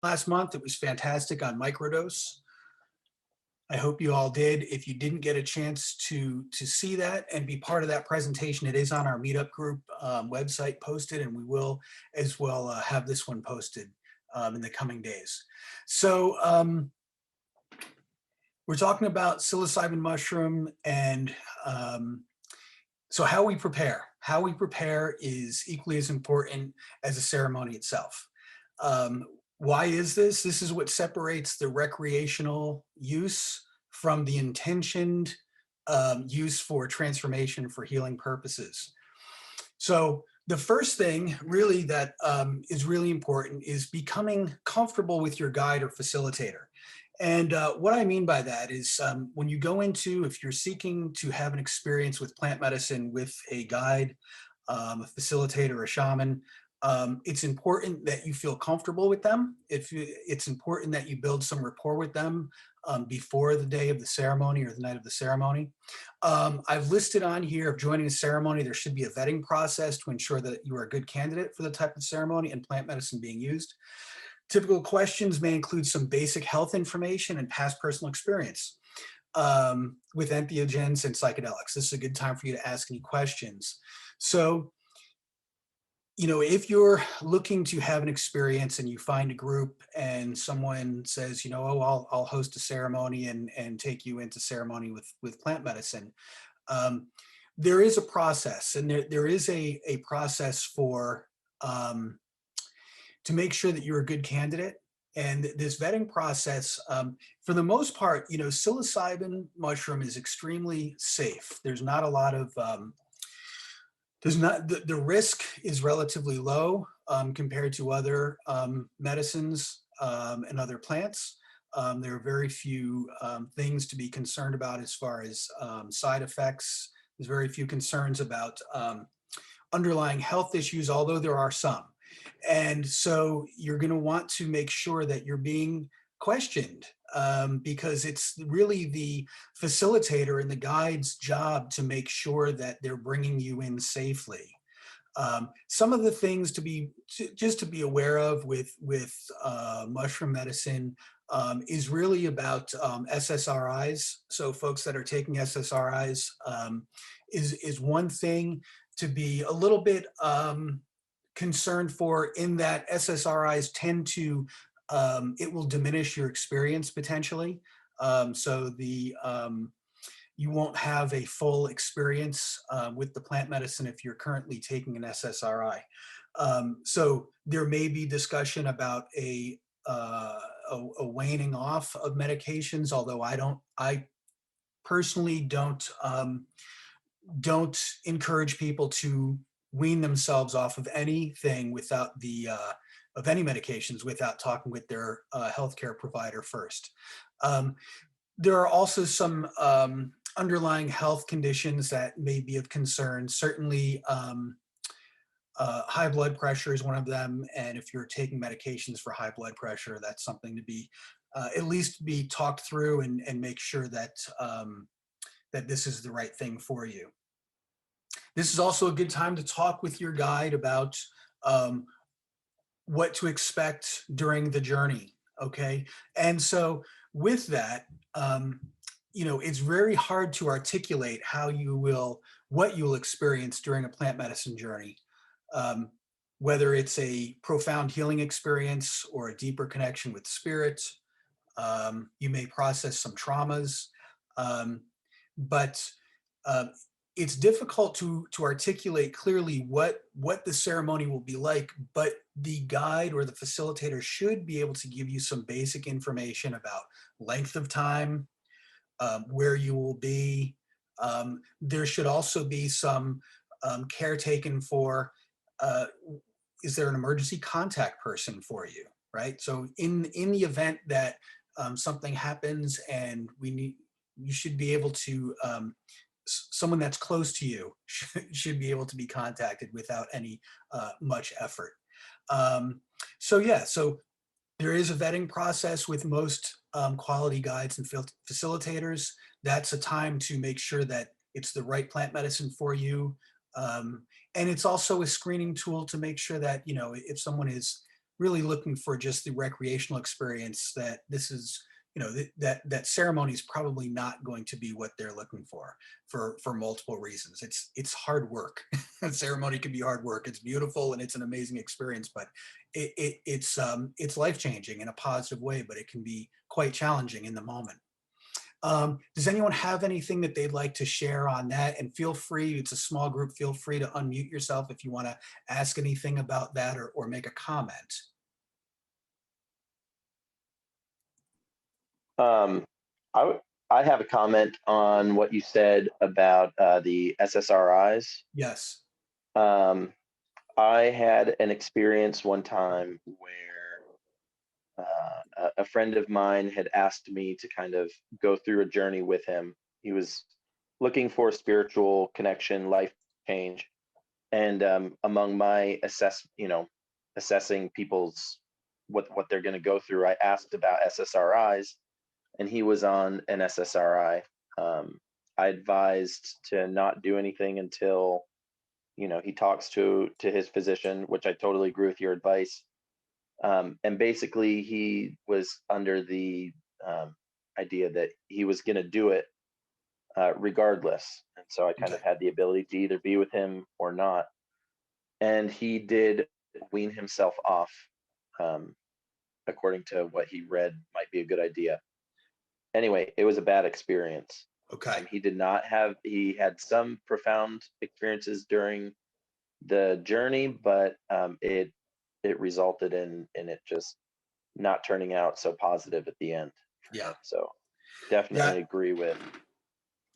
last month. It was fantastic on microdose. I hope you all did. If you didn't get a chance to see that and be part of that presentation, it is on our meetup group website posted, and we will as well have this one posted in the coming days. So we're talking about psilocybin mushroom, and so how we prepare. How we prepare is equally as important as the ceremony itself. Why is this? This is what separates the recreational use from the intentioned use for transformation for healing purposes. So the first thing really that is really important is becoming comfortable with your guide or facilitator. And what I mean by that is when you go into, if you're seeking to have an experience with plant medicine with a guide, a facilitator, a shaman, it's important that you feel comfortable with them. It's important that you build some rapport with them before the day of the ceremony or the night of the ceremony. I've listed on here, of joining a ceremony, there should be a vetting process to ensure that you are a good candidate for the type of ceremony and plant medicine being used. Typical questions may include some basic health information and past personal experience with entheogens and psychedelics. This is a good time for you to ask any questions. So, you know, if you're looking to have an experience and you find a group and someone says, you know, oh, I'll host a ceremony and take you into ceremony with plant medicine, there is a process, and there is a process for to make sure that you're a good candidate. And this vetting process, for the most part, you know, psilocybin mushroom is extremely safe. There's not a lot of the risk is relatively low compared to other medicines and other plants. There are very few things to be concerned about as far as side effects. There's very few concerns about underlying health issues, although there are some. And so you're going to want to make sure that you're being questioned because it's really the facilitator and the guide's job to make sure that they're bringing you in safely. Some of the things to be aware of with mushroom medicine is really about SSRIs. So folks that are taking SSRIs is one thing to be a little bit concerned for, in that SSRIs tend to it will diminish your experience potentially. So you won't have a full experience with the plant medicine if you're currently taking an SSRI. So there may be discussion about a waning off of medications, although I personally don't encourage people to wean themselves off of anything without of any medications without talking with their healthcare provider first. There are also some underlying health conditions that may be of concern. Certainly, high blood pressure is one of them, and if you're taking medications for high blood pressure, that's something to be at least be talked through and make sure that that this is the right thing for you. This is also a good time to talk with your guide about what to expect during the journey, okay? And so with that, you know, it's very hard to articulate what you'll experience during a plant medicine journey, whether it's a profound healing experience or a deeper connection with spirit. You may process some traumas, but it's difficult to articulate clearly what the ceremony will be like, but the guide or the facilitator should be able to give you some basic information about length of time, where you will be. There should also be some care taken for, is there an emergency contact person for you, right? So in the event that something happens and you should be able to, someone that's close to you should be able to be contacted without any much effort. So yeah, so there is a vetting process with most quality guides and facilitators. That's a time to make sure that it's the right plant medicine for you. And it's also a screening tool to make sure that, you know, if someone is really looking for just the recreational experience, that this is, that ceremony is probably not going to be what they're looking for multiple reasons. It's hard work. Ceremony can be hard work. It's beautiful and it's an amazing experience, but it's life changing in a positive way, but it can be quite challenging in the moment. Does anyone have anything that they'd like to share on that? And feel free, it's a small group, feel free to unmute yourself if you want to ask anything about that, or make a comment. I I have a comment on what you said about the SSRIs. Yes. Um, I had an experience one time where a friend of mine had asked me to kind of go through a journey with him. He was looking for spiritual connection, life change, and among my assessing people's what they're going to go through, I asked about SSRIs, and he was on an SSRI. I advised to not do anything until he talks to his physician, which I totally agree with your advice. And basically, he was under the idea that he was going to do it regardless, and so I kind Okay. of had the ability to either be with him or not. And he did wean himself off, um, according to what he read might be a good idea. Anyway, it was a bad experience. Okay. He did not have, he had some profound experiences during the journey, but it resulted in it just not turning out so positive at the end for Yeah. him. So Yeah. definitely agree with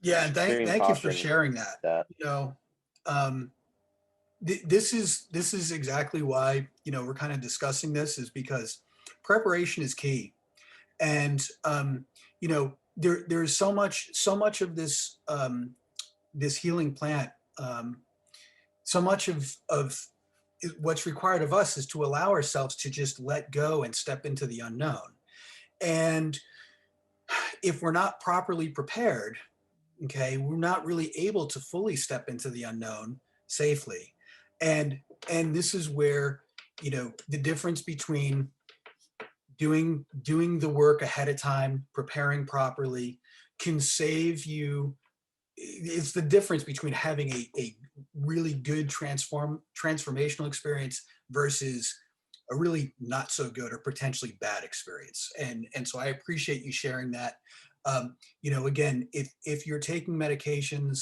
Yeah. And extreme thank you for caution sharing that. that. Um, this is exactly why, we're kind of discussing this, is because preparation is key. And there's so much of this healing plant. So much of what's required of us is to allow ourselves to just let go and step into the unknown. And if we're not properly prepared, okay, we're not really able to fully step into the unknown safely. And this is where, the difference between doing the work ahead of time, preparing properly, can save you. It's the difference between having a really good transformational experience versus a really not so good or potentially bad experience. And so I appreciate you sharing that. Again, if you're taking medications,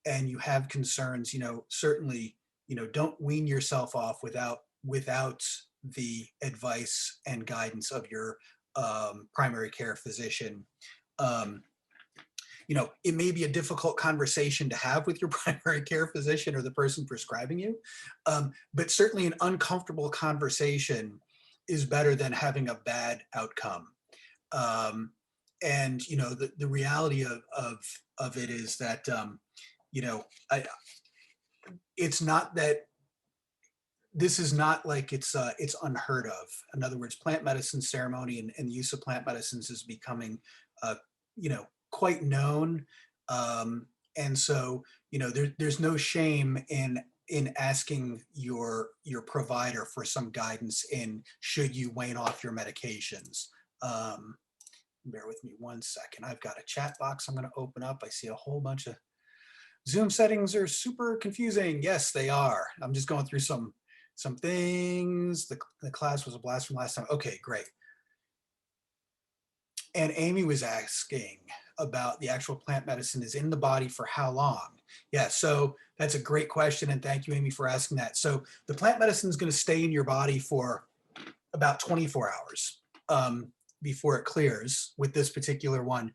and you have concerns, certainly, don't wean yourself off without the advice and guidance of your primary care physician. Um, it may be a difficult conversation to have with your primary care physician or the person prescribing you, but certainly an uncomfortable conversation is better than having a bad outcome. Um, and the reality of it is that, I, it's not that this is not like it's unheard of. In other words, plant medicine ceremony and the use of plant medicines is becoming, uh, quite known. Um, and so, there's no shame in asking your provider for some guidance in should you wane off your medications. Um, Bear with me one second. I've got a chat box I'm going to open up. I see a whole bunch of Zoom settings are super confusing. Yes, they are. I'm just going through some things. The class was a blast from last time. Okay, great. And Amy was asking about the actual plant medicine is in the body for how long? Yeah, so that's a great question. And thank you, Amy, for asking that. So the plant medicine is going to stay in your body for about 24 hours before it clears with this particular one.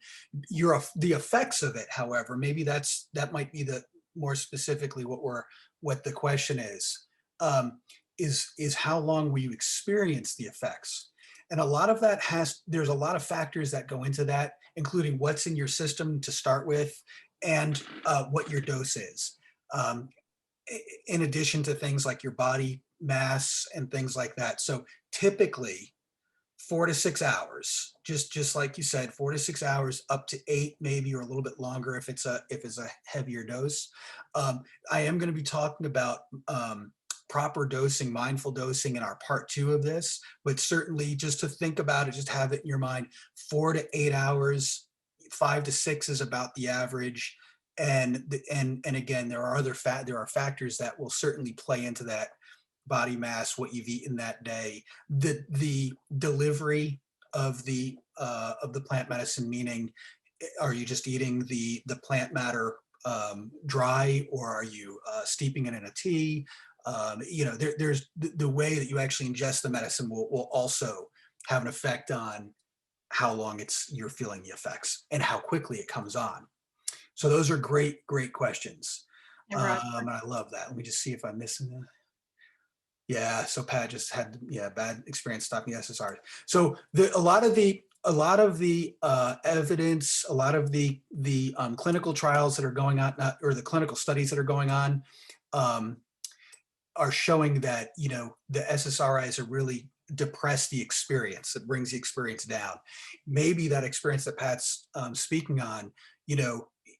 The effects of it, however, maybe that might be the more specifically what the question um, is how long will you experience the effects? And a lot of that there's a lot of factors that go into that, including what's in your system to start with and what your dose is. Um, in addition to things like your body mass and things like that. So typically 4 to 6 hours, just like you said, 4 to 6 hours, up to 8 maybe, or a little bit longer if it's a heavier dose. I am going to be talking about proper dosing, mindful dosing in our part 2 of this, but certainly just to think about it, just have it in your mind, 4 to 8 hours, 5 to 6 is about the average. And again, there are factors that will certainly play into that: body mass, what you've eaten that day, the delivery of the plant medicine, meaning, are you just eating the plant matter dry, or are you steeping it in a tea? There's the way that you actually ingest the medicine will also have an effect on how long you're feeling the effects and how quickly it comes on. So those are great questions. And Roger, And I love that. Let me just see if I'm missing them. Yeah, so Pat just had bad experience stopping SSRIs. So a lot of the evidence, a lot of the clinical trials that are going on, or the clinical studies that are going on, are showing that the SSRIs are really depress the experience. It brings the experience down. Maybe that experience that Pat's speaking on,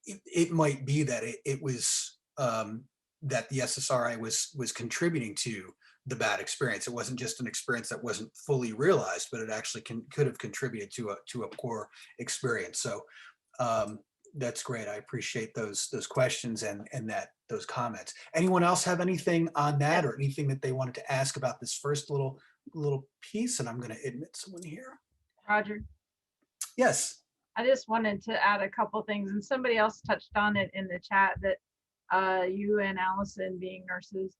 it might be that it was that the SSRI was contributing to the bad experience. It wasn't just an experience that wasn't fully realized, but it actually could have contributed to a poor experience. So that's great. I appreciate those questions and those comments. Anyone else have anything on that, or anything that they wanted to ask about this first little piece? And I'm going to admit someone here. Roger, Yes. I just wanted to add a couple things, and somebody else touched on it in the chat, that you and Allison, being nurses,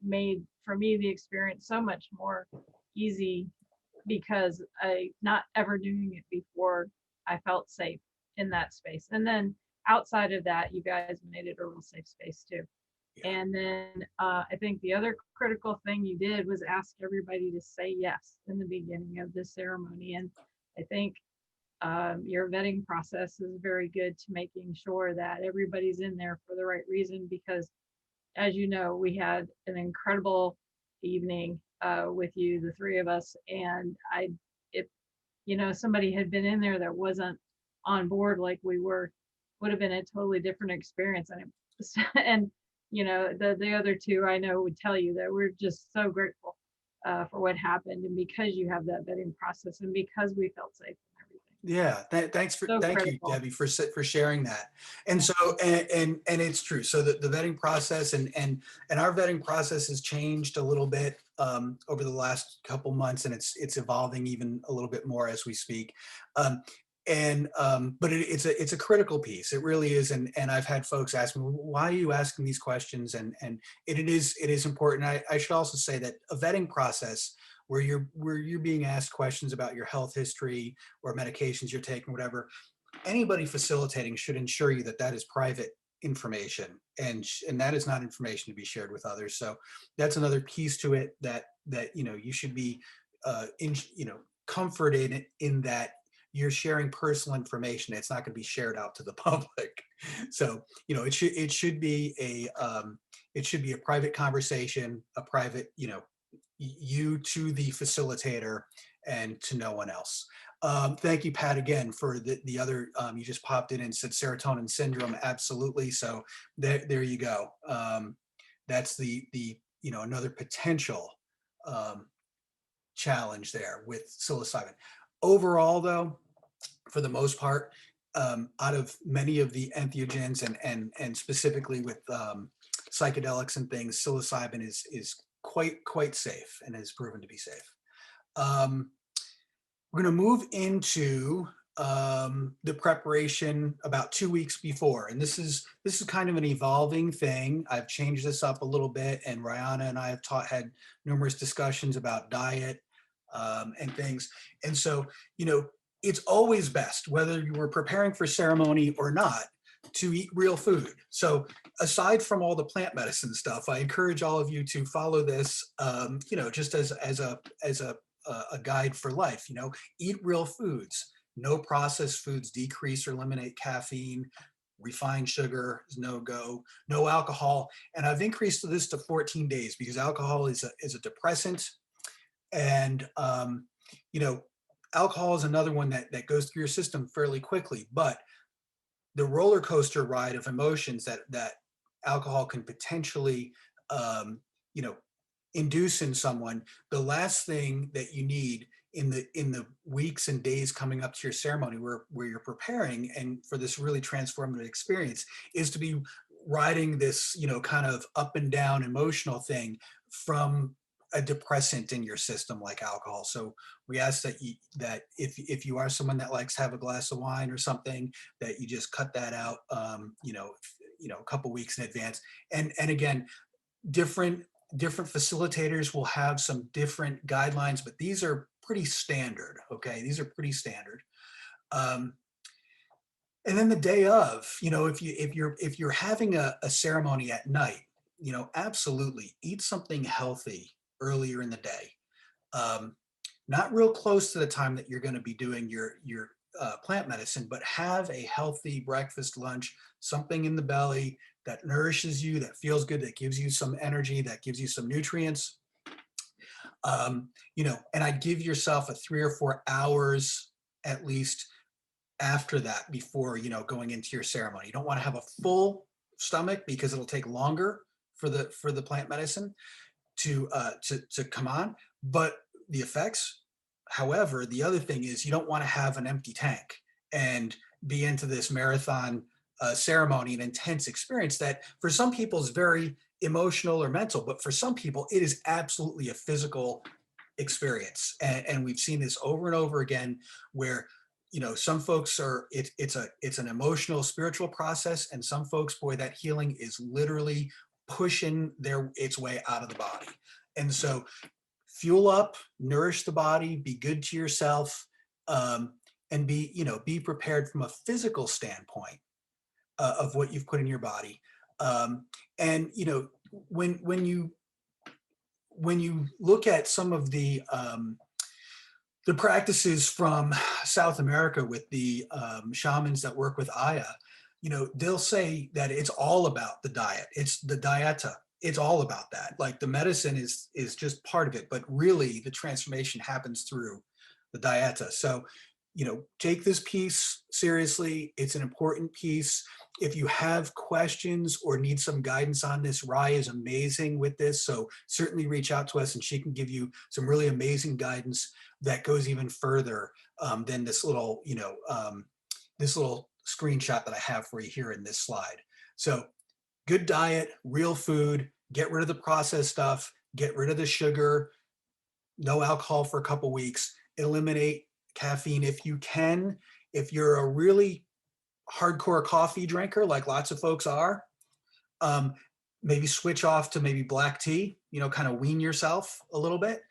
made for me the experience so much more easy, because not ever doing it before, I felt safe in that space. And then outside of that, you guys made it a real safe space too. Yeah. And then I think the other critical thing you did was ask everybody to say yes in the beginning of the ceremony. And I think your vetting process is very good to making sure that everybody's in there for the right reason, because as you know, we had an incredible evening with you, the three of us. And if somebody had been in there that wasn't on board like we were, would have been a totally different experience. And the other two, I know, would tell you that we're just so grateful for what happened, and because you have that vetting process, and because we felt safe and everything. Yeah, thank you, Debbie, for sharing that. And so, and it's true. So the vetting process and our vetting process has changed a little bit over the last couple months, and it's evolving even a little bit more as we speak. But it's a critical piece. It really is. And I've had folks ask me, why are you asking these questions? And it is important. I should also say that a vetting process where you're being asked questions about your health history or medications you're taking, whatever, anybody facilitating should ensure you that is private information, and that is not information to be shared with others. So that's another piece to it that you should be comforted in that you're sharing personal information. It's not going to be shared out to the public. So it should be a private conversation, a private you to the facilitator and to no one else. Thank you, Pat, again for the other. You just popped in and said serotonin syndrome. Absolutely. So there you go. That's the another potential challenge there with psilocybin. Overall, though, for the most part, out of many of the entheogens and specifically with psychedelics and things, psilocybin is quite safe and has proven to be safe. We're going to move into the preparation about 2 weeks before, and this is kind of an evolving thing. I've changed this up a little bit, and Rihanna and I have had numerous discussions about diet and things. And so it's always best, whether you were preparing for ceremony or not, to eat real food. So aside from all the plant medicine stuff, I encourage all of you to follow this, just as a guide for life. Eat real foods. No processed foods decrease or eliminate caffeine. Refined sugar is no go. No alcohol. And I've increased this to 14 days because alcohol is a depressant. And alcohol is another one that goes through your system fairly quickly. But the roller coaster ride of emotions that alcohol can potentially induce in someone, the last thing that you need in the weeks and days coming up to your ceremony, where you're preparing and for this really transformative experience, is to be riding this, you know, kind of up and down emotional thing from a depressant in your system like alcohol. So we ask that if you are someone that likes to have a glass of wine or something, that you just cut that out, a couple weeks in advance. And again, different facilitators will have some different guidelines, but these are pretty standard. Okay, these are pretty standard. And then the day of, you know, if you're having a ceremony at night, you know, absolutely eat something healthy earlier in the day. Not real close to the time that you're going to be doing your plant medicine, but have a healthy breakfast, lunch, something in the belly that nourishes you, that feels good, that gives you some energy, that gives you some nutrients. And I'd give yourself a 3 or 4 hours at least after that before, you know, going into your ceremony. You don't want to have a full stomach because it'll take longer for the plant medicine to come on, but the effects. However, the other thing is you don't want to have an empty tank and be into this marathon ceremony, an intense experience that for some people is very emotional or mental, but for some people it is absolutely a physical experience. And we've seen this over and over again where, you know, some folks it's an emotional, spiritual process, and some folks, boy, that healing is literally pushing its way out of the body. And so fuel up, nourish the body, be good to yourself, and be prepared from a physical standpoint of what you've put in your body. And you know, when you look at some of the practices from South America with the shamans that work with Aya, you know, they'll say that it's all about the diet. It's the dieta. It's all about that. Like the medicine is just part of it, but really the transformation happens through the dieta. So, you know, take this piece seriously. It's an important piece. If you have questions or need some guidance on this, Rai is amazing with this. So certainly reach out to us and she can give you some really amazing guidance that goes even further than this little, this little screenshot that I have for you here in this slide. So good diet, real food, get rid of the processed stuff, get rid of the sugar, no alcohol for a couple weeks, eliminate caffeine if you can. If you're a really hardcore coffee drinker, like lots of folks are, maybe switch off to maybe black tea, you know, kind of wean yourself a little bit.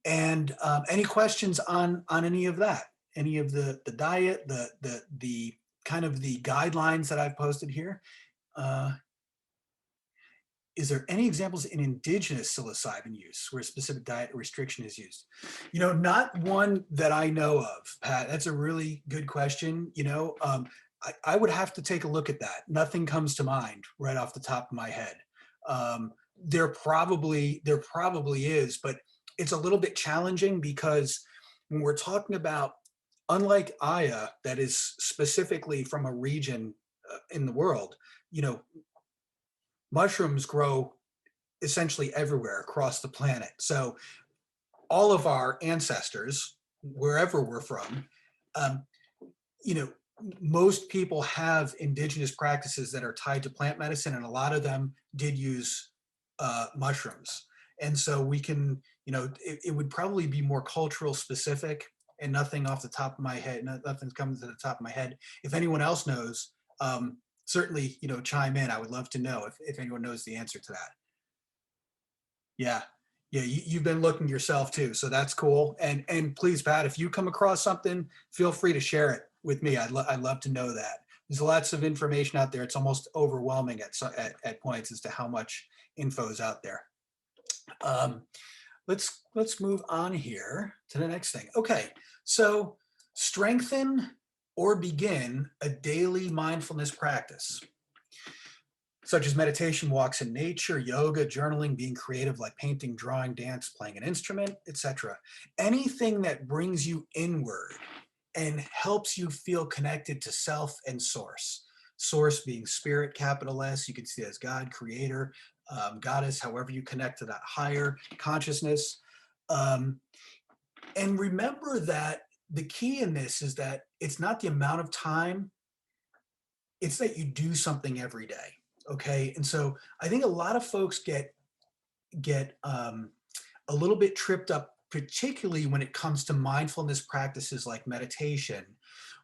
Any questions on any of that? Any of the diet, the kind of the guidelines that I've posted here? Is there any examples in indigenous psilocybin use where a specific diet restriction is used? You know, not one that I know of, Pat. That's a really good question. You know, I would have to take a look at that. Nothing comes to mind right off the top of my head. There probably is, but it's a little bit challenging because when we're talking about, unlike Aya, that is specifically from a region in the world, you know, mushrooms grow essentially everywhere across the planet. So all of our ancestors, wherever we're from, you know, most people have indigenous practices that are tied to plant medicine, and a lot of them did use mushrooms. And so we can, you know, it would probably be more cultural specific, and nothing off the top of my head, nothing's coming to the top of my head. If anyone else knows, certainly, you know, chime in. I would love to know if anyone knows the answer to that. Yeah. Yeah, you've been looking yourself too, so that's cool. And please, Pat, if you come across something, feel free to share it with me. I'd love to know that. There's lots of information out there. It's almost overwhelming at points as to how much info is out there. Let's move on here to the next thing. Okay, so strengthen or begin a daily mindfulness practice, such as meditation, walks in nature, yoga, journaling, being creative like painting, drawing, dance, playing an instrument, etc. Anything that brings you inward and helps you feel connected to self and source. Source being spirit, capital S, you can see it as God, creator, goddess, however you connect to that higher consciousness. Um, and remember that the key in this is that it's not the amount of time, it's that you do something every day. Okay. And so I think a lot of folks get a little bit tripped up, particularly when it comes to mindfulness practices like meditation,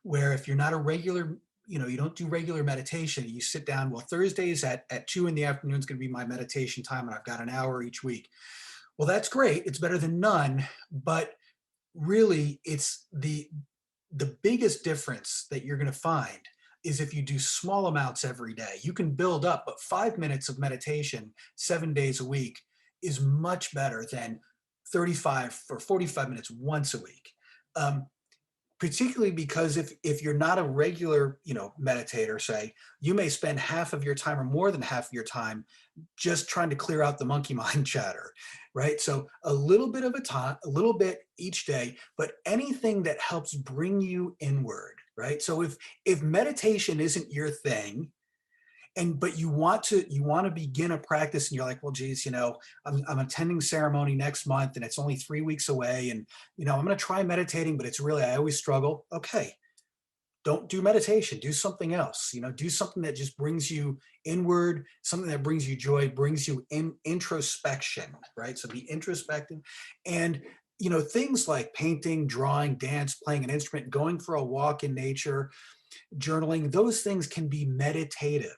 where if you're not a regular, you don't do regular meditation, you sit down, well, Thursdays at 2 in the afternoon is going to be my meditation time, and I've got an hour each week. Well, that's great. It's better than none. But really, it's the biggest difference that you're going to find is if you do small amounts every day. You can build up, but 5 minutes of meditation 7 days a week is much better than 35 or 45 minutes once a week. Particularly because if you're not a regular, meditator, say, you may spend half of your time or more than half of your time just trying to clear out the monkey mind chatter, right? So a little bit of a little bit each day, but anything that helps bring you inward, right? So if meditation isn't your thing, but you want to begin a practice, and you're like, well, geez, I'm attending ceremony next month and it's only 3 weeks away, and I'm going to try meditating, but I always struggle. Okay, don't do meditation, do something else. Do something that just brings you inward, something that brings you joy, brings you introspection, right? So be introspective. And things like painting, drawing, dance, playing an instrument, going for a walk in nature, journaling, those things can be meditative,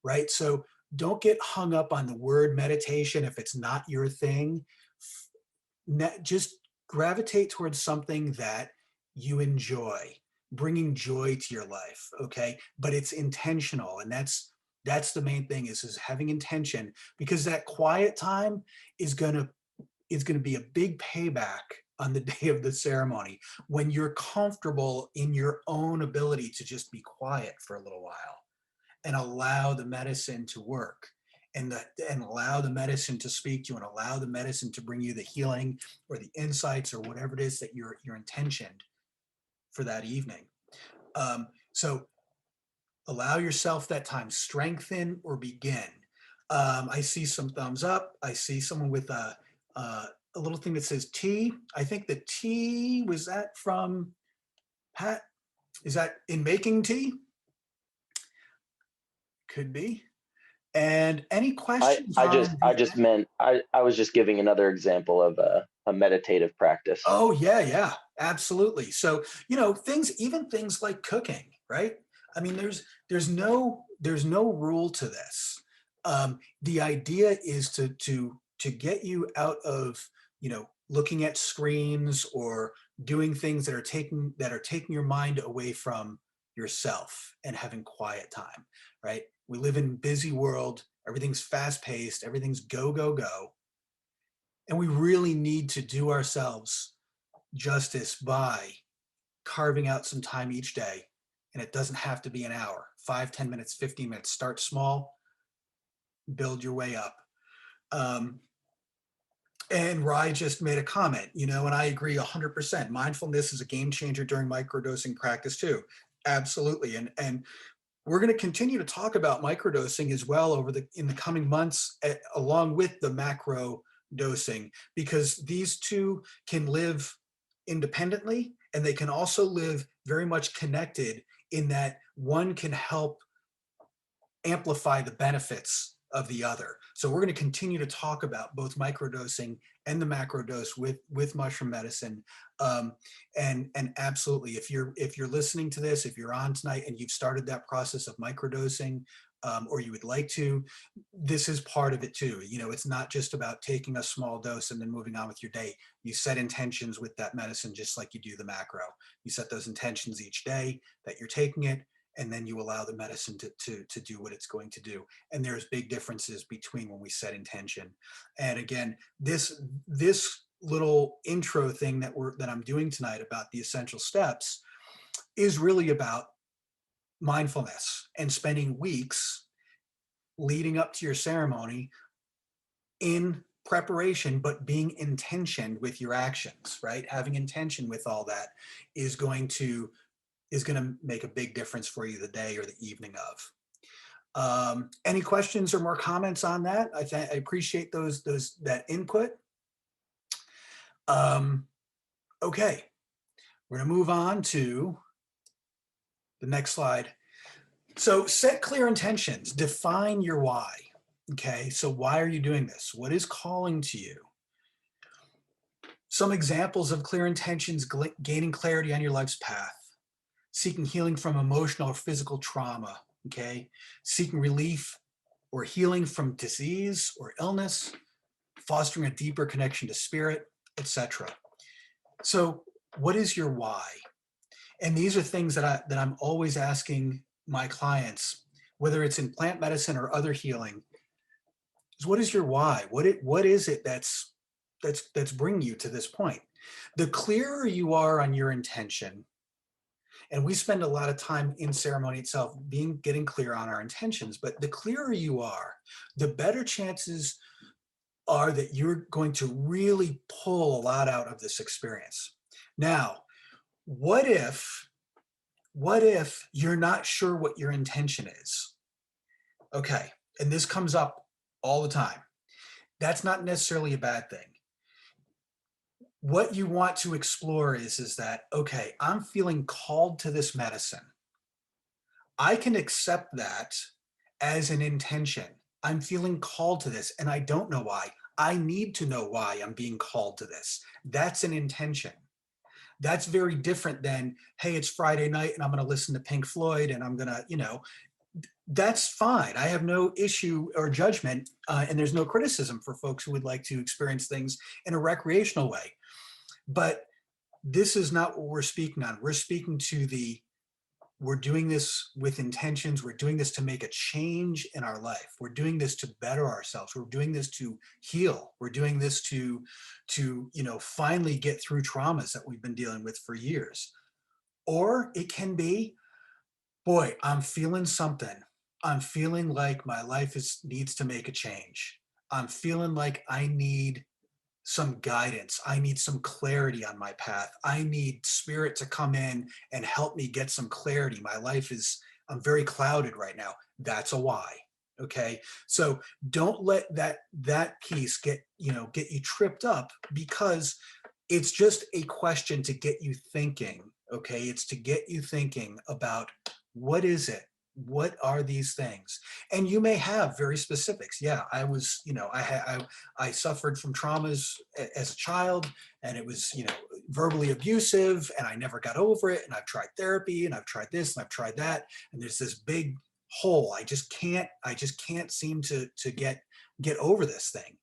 right? So don't get hung up on the word meditation if it's not your thing. Just gravitate towards something that you enjoy, bringing joy to your life, okay? But it's intentional, and that's the main thing is having intention, because that quiet time is gonna be a big payback on the day of the ceremony, when you're comfortable in your own ability to just be quiet for a little while and allow the medicine to work, and allow the medicine to speak to you, and allow the medicine to bring you the healing or the insights or whatever it is that you're intentioned for that evening. So allow yourself that time, strengthen or begin. I see some thumbs up. I see someone with a little thing that says tea. I think the tea, was that from Pat? Is that in making tea? Could be. And any questions on I just meant I was just giving another example of a meditative practice. Oh yeah, absolutely. So things like cooking, right? I mean, there's no rule to this. The idea is to get you out of looking at screens or doing things that are taking your mind away from yourself and having quiet time, right? We live in a busy world. Everything's fast paced. Everything's go, go, go. And we really need to do ourselves justice by carving out some time each day. And it doesn't have to be an hour, 5, 10 minutes, 15 minutes. Start small, build your way up. And Rye just made a comment, and I agree 100%. Mindfulness is a game changer during microdosing practice too. Absolutely. And we're going to continue to talk about microdosing as well in the coming months, along with the macro dosing, because these two can live independently, and they can also live very much connected, in that one can help amplify the benefits of the other. So we're going to continue to talk about both microdosing and the macro dose with mushroom medicine. And absolutely, if you're listening to this, if you're on tonight and you've started that process of microdosing, or you would like to, this is part of it too. It's not just about taking a small dose and then moving on with your day. You set intentions with that medicine, just like you do the macro. You set those intentions each day that you're taking it, and then you allow the medicine to do what it's going to do. And there's big differences between when we set intention. And again, this little intro thing that I'm doing tonight about the essential steps is really about mindfulness and spending weeks leading up to your ceremony in preparation, but being intentioned with your actions, right? Having intention with all that is going to make a big difference for you the day or the evening of. Any questions or more comments on that? I appreciate that input. Okay, we're gonna move on to the next slide. So set clear intentions, define your why. Okay, so why are you doing this? What is calling to you? Some examples of clear intentions: gaining clarity on your life's path, seeking healing from emotional or physical trauma, okay? Seeking relief or healing from disease or illness, fostering a deeper connection to spirit, etc. So what is your why? And these are things that I'm always asking my clients, whether it's in plant medicine or other healing, is what is your why? What is it that's bringing you to this point? The clearer you are on your intention, and we spend a lot of time in ceremony itself getting clear on our intentions, but the clearer you are, the better chances are that you're going to really pull a lot out of this experience. Now, what if you're not sure what your intention is? Okay, and this comes up all the time. That's not necessarily a bad thing. What you want to explore is that, okay, I'm feeling called to this medicine. I can accept that as an intention. I'm feeling called to this and I don't know why. I need to know why I'm being called to this. That's an intention. That's very different than, hey, it's Friday night and I'm going to listen to Pink Floyd and I'm going to, that's fine. I have no issue or judgment, and there's no criticism for folks who would like to experience things in a recreational way. But this is not what we're speaking on. We're speaking to we're doing this with intentions. We're doing this to make a change in our life. We're doing this to better ourselves. We're doing this to heal. We're doing this to finally get through traumas that we've been dealing with for years. Or it can be, boy, I'm feeling something. I'm feeling like my life needs to make a change. I'm feeling like I need some guidance. I need some clarity on my path. I need spirit to come in and help me get some clarity. My life I'm very clouded right now. That's a why. Okay. So don't let that piece get you tripped up, because it's just a question to get you thinking. Okay. It's to get you thinking about, what is it? What are these things? And you may have very specifics. Yeah, I suffered from traumas as a child, and it was, verbally abusive, and I never got over it. And I've tried therapy, and I've tried this, and I've tried that, and there's this big hole. I just can't seem to get over this thing.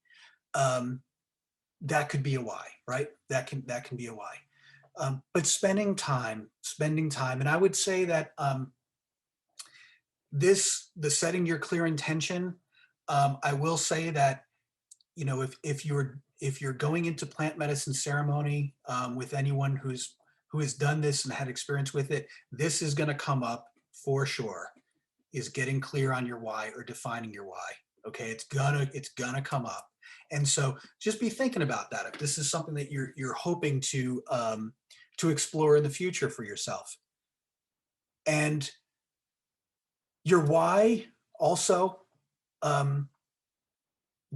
That could be a why, right? That can be a why. But spending time, and I would say that the setting your clear intention, I will say that, if you're going into plant medicine ceremony with anyone who has done this and had experience with it, this is going to come up for sure, is getting clear on your why or defining your why. Okay, it's gonna come up. And so just be thinking about that if this is something that you're hoping to explore in the future for yourself. And your why also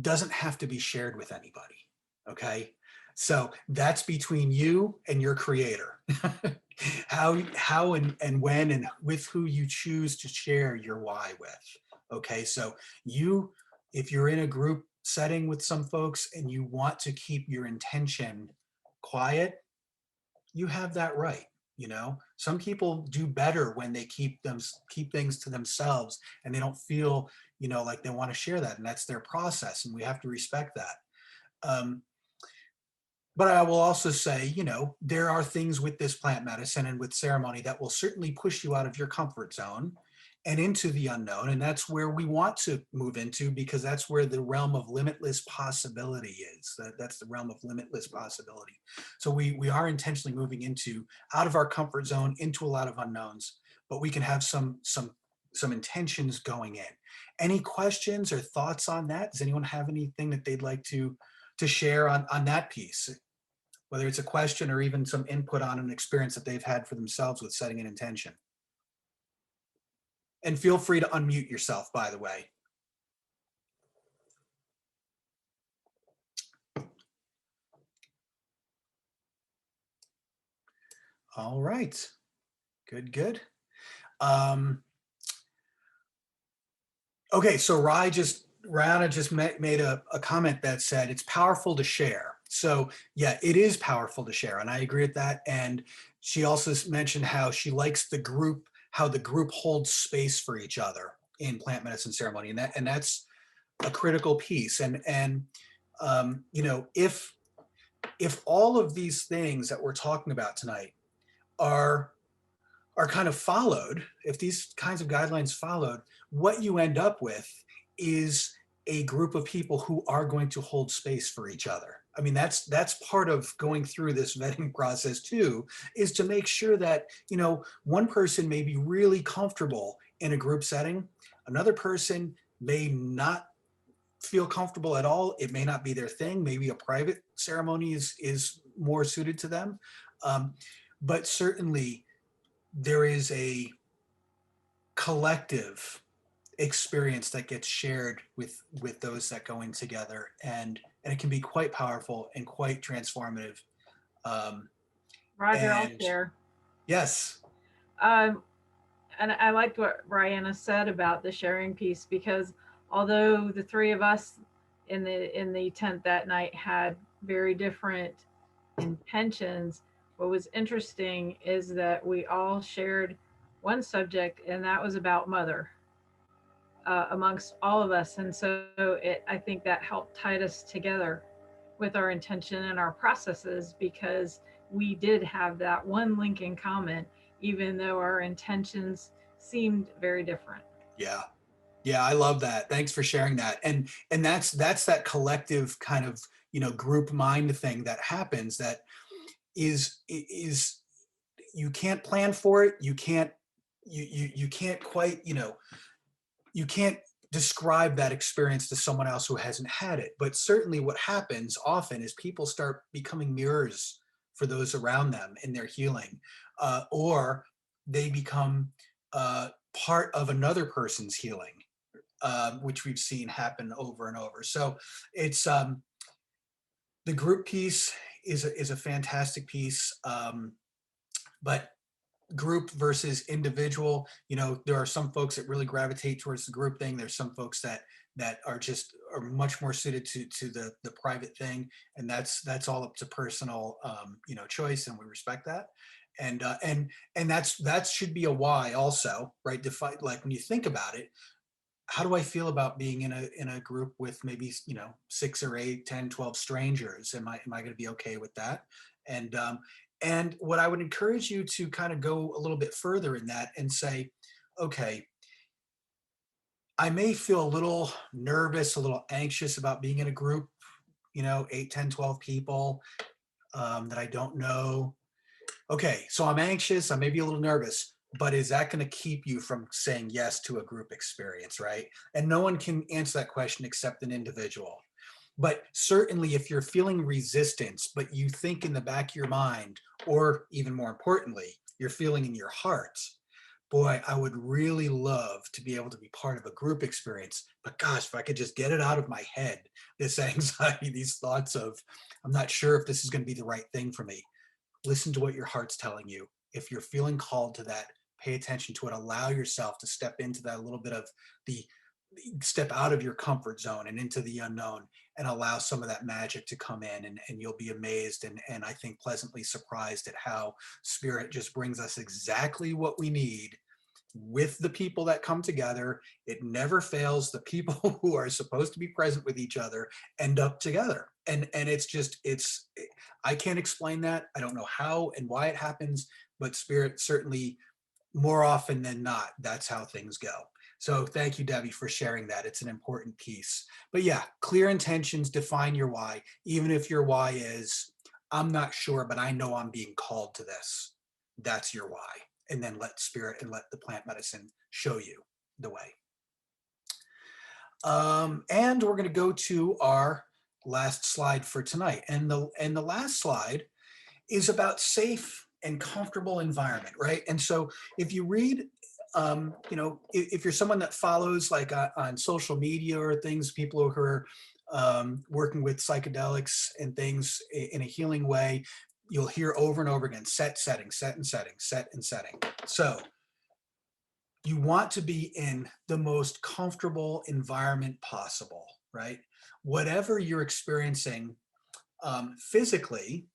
doesn't have to be shared with anybody. Okay, so that's between you and your creator. how and when and with who you choose to share your why with. Okay, so if you're in a group setting with some folks and you want to keep your intention quiet, you have that right. Some people do better when they keep things to themselves and they don't feel like they want to share that, and that's their process, and we have to respect that. But I will also say, there are things with this plant medicine and with ceremony that will certainly push you out of your comfort zone and into the unknown. And that's where we want to move into, because that's where the realm of limitless possibility is. That's the realm of limitless possibility. So we are intentionally moving out of our comfort zone into a lot of unknowns, but we can have some intentions going in. Any questions or thoughts on that? Does anyone have anything that they'd like to share on that piece? Whether it's a question or even some input on an experience that they've had for themselves with setting an intention. And feel free to unmute yourself, by the way. All right, good, good. Okay, so Rihanna just made a comment that said it's powerful to share. So yeah, it is powerful to share, and I agree with that. And she also mentioned how she likes the group, how the group holds space for each other in plant medicine ceremony, and that's a critical piece. And you know, if all of these things that we're talking about tonight are kind of followed, if these kinds of guidelines followed, what you end up with is a group of people who are going to hold space for each other. I mean, that's part of going through this vetting process too, is to make sure that, you know, one person may be really comfortable in a group setting, another person may not feel comfortable at all. It may not be their thing. Maybe a private ceremony is more suited to them. But certainly there is a collective experience that gets shared with those that go in together, and it can be quite powerful and quite transformative. Roger, I'll And share. yes, Um, and I liked what Rihanna said about the sharing piece, because although the three of us in the tent that night had very different intentions, what was interesting is that we all shared one subject, and that was about mother, amongst all of us. And so I think that helped tie us together with our intention and our processes, because we did have that one link in common, even though our intentions seemed very different. yeah, yeah, I love that. Thanks for sharing that. And that's that collective kind of, you know, group mind thing that happens, that is you can't plan for it. You can't you can't quite, you know, you can't describe that experience to someone else who hasn't had it. But certainly what happens often is people start becoming mirrors for those around them in their healing, or they become part of another person's healing, which we've seen happen over and over. So it's the group piece is a fantastic piece, but group versus individual, you know, there are some folks that really gravitate towards the group thing. There's some folks that are much more suited to the private thing, and that's all up to personal, you know, choice, and we respect that. And that should be a why also, right? Define, like when you think about it, how do I feel about being in a group with maybe, you know, 6 or 8, 10, 12 strangers? Am I going to be okay with that? And what I would encourage you to kind of go a little bit further in that and say, okay, I may feel a little nervous, a little anxious about being in a group, you know, 8, 10, 12 people that I don't know. Okay, so I'm anxious, I may be a little nervous, but is that going to keep you from saying yes to a group experience, right? And no one can answer that question except an individual. But certainly if you're feeling resistance, but you think in the back of your mind, or even more importantly, you're feeling in your heart, boy, I would really love to be able to be part of a group experience. But gosh, if I could just get it out of my head, this anxiety, these thoughts of, I'm not sure if this is going to be the right thing for me. Listen to what your heart's telling you. If you're feeling called to that, pay attention to it. Allow yourself to step into that, a little bit of the step out of your comfort zone and into the unknown, and allow some of that magic to come in, and you'll be amazed and I think pleasantly surprised at how spirit just brings us exactly what we need with the people that come together. It never fails. The people who are supposed to be present with each other end up together. And it's just, I can't explain that. I don't know how and why it happens, but spirit certainly, more often than not, that's how things go. So thank you, Debbie, for sharing that. It's an important piece. But yeah, clear intentions, define your why. Even if your why is, I'm not sure, but I know I'm being called to this. That's your why. And then let spirit and let the plant medicine show you the way. And we're going to go to our last slide for tonight. And the last slide is about safe and comfortable environment, right? And so if you read you know, if you're someone that follows like on social media or things, people who are working with psychedelics and things in a healing way, you'll hear over and over again, set, setting, set and setting, set and setting. So you want to be in the most comfortable environment possible, right? Whatever you're experiencing physically,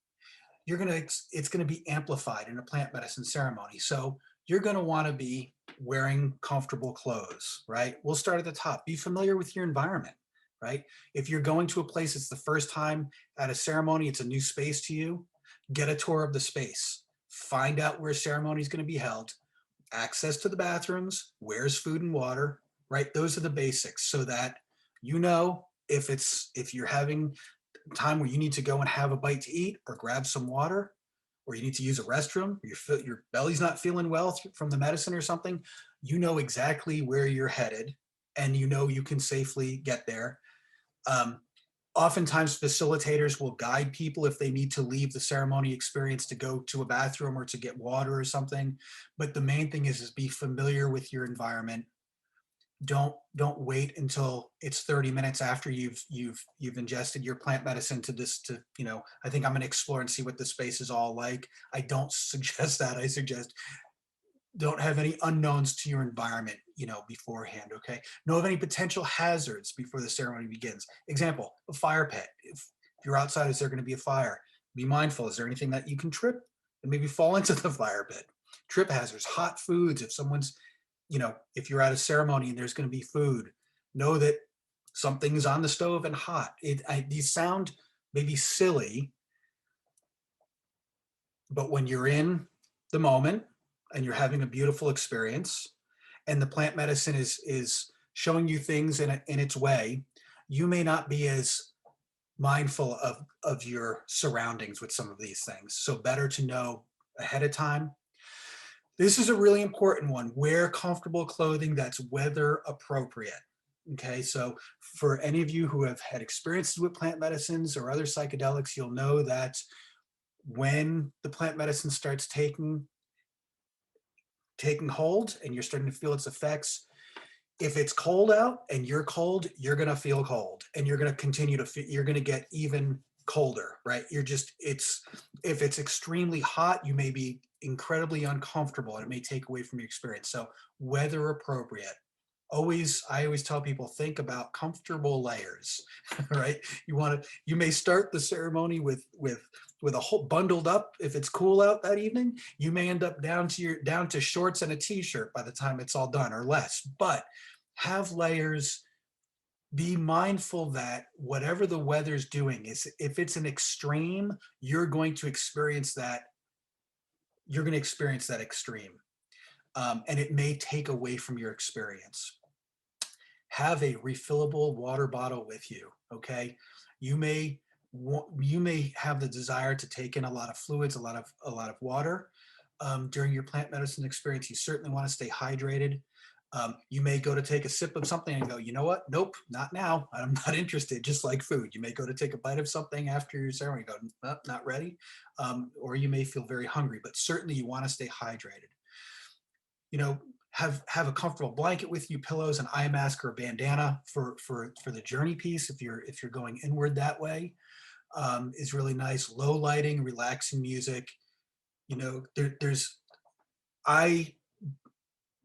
it's gonna be amplified in a plant medicine ceremony. So you're gonna wanna be wearing comfortable clothes, right? We'll start at the top. Be familiar with your environment, right? If you're going to a place, it's the first time at a ceremony, it's a new space to you, get a tour of the space. Find out where ceremony is gonna be held, access to the bathrooms, where's food and water, right? Those are the basics so that you know if you're having time where you need to go and have a bite to eat or grab some water, or you need to use a restroom, your belly's not feeling well from the medicine or something, you know exactly where you're headed and you know you can safely get there. Um, Oftentimes facilitators will guide people if they need to leave the ceremony experience to go to a bathroom or to get water or something. But the main thing is be familiar with your environment. Don't wait until it's 30 minutes after you've ingested your plant medicine to you know, I think I'm going to explore and see what the space is all like. I don't suggest that. I suggest don't have any unknowns to your environment, you know, beforehand. Okay, know of any potential hazards before the ceremony begins. Example, a fire pit. If you're outside, is there going to be a fire? Be mindful. Is there anything that you can trip and maybe fall into the fire pit? Trip hazards, hot foods. If someone's, you know, if you're at a ceremony and there's going to be food, know that something's on the stove and hot. These sound maybe silly, but when you're in the moment and you're having a beautiful experience and the plant medicine is showing you things in its way, you may not be as mindful of your surroundings with some of these things. So better to know ahead of time. This is a really important one. Wear comfortable clothing that's weather appropriate. Okay, so for any of you who have had experiences with plant medicines or other psychedelics, you'll know that when the plant medicine starts taking hold and you're starting to feel its effects, if it's cold out and you're cold, you're going to feel cold and you're going to continue to feel, you're going to get even colder, right? If it's extremely hot, you may be incredibly uncomfortable and it may take away from your experience. So weather appropriate. I always tell people, think about comfortable layers, right? You may start the ceremony with a whole bundled up. If it's cool out that evening, you may end up down to shorts and a t-shirt by the time it's all done or less, but have layers. Be mindful that whatever the weather's doing is, if it's an extreme, you're going to experience that extreme. And it may take away from your experience. Have a refillable water bottle with you, okay? You may have the desire to take in a lot of fluids, a lot of water during your plant medicine experience. You certainly want to stay hydrated. You may go to take a sip of something and go, you know what? Nope, not now. I'm not interested. Just like food, you may go to take a bite of something after your ceremony, go, nope, not ready. Or you may feel very hungry, but certainly you want to stay hydrated. You know, have a comfortable blanket with you, pillows, an eye mask or a bandana for the journey piece. If you're going inward that way, is really nice. Low lighting, relaxing music. You know,